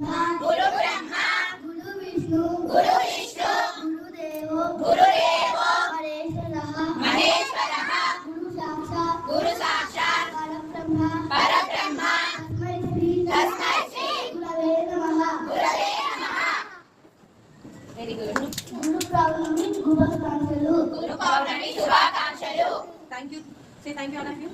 गुरु ब्रह्मा गुरु विष्णु गुरुदेवो महेश्वरः गुरु साक्षात् परब्रह्म तस्मै श्री गुरवे नमः very good Guru Pournami शुभाकांक्षलु thank you से thank you all of you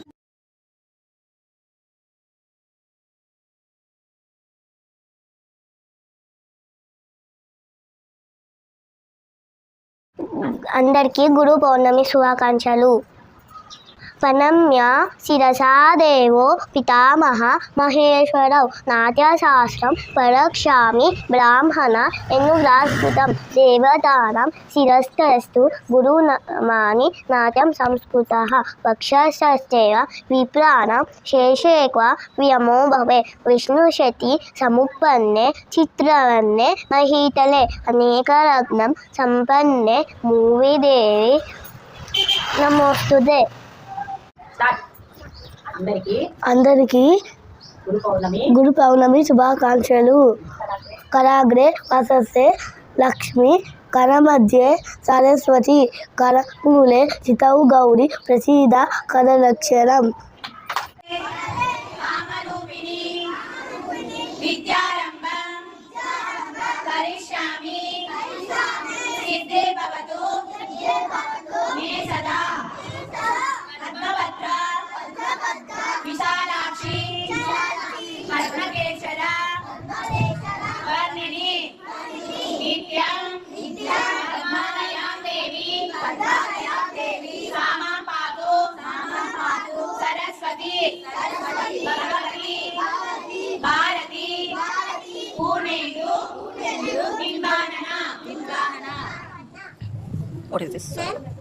అందరికీ గురు పౌర్ణమి శుభాకాంక్షలు. ప్రణమ్య శిరసా దేవో పితామహ మహేశ్వరౌ నాట్యశాస్త్రం పరక్ష్యామి బ్రాహ్మణ ఎన్నుగ్రాస్కృతం దేవతానాం శిరస్తస్తు గురునామాని నాట్యం సంస్కృతః వక్షస్థశ్చైవ విప్రాణాం శేషేక్వ వియమో భవే విష్ణుశతి సముపన్నే చిత్రవర్ణే మహీతలే అనేకరత్నం సంపన్నే మూవిదేవి నమోస్తుతే. అందరికీ గురు పౌర్ణమి శుభాకాంక్షలు. కరాగ్రే వసస్తే లక్ష్మి కరమధ్యే సరస్వతి కరమూలే చితౌ గౌరి ప్రసీద కరలక్షణం. विशालाक्षी पद्मकेशर वर्णिनी नित्यं पद्मालयां देवी सामां पातु Saraswati Bhagwati Bharti Purnendu बिम्बानना. What is this?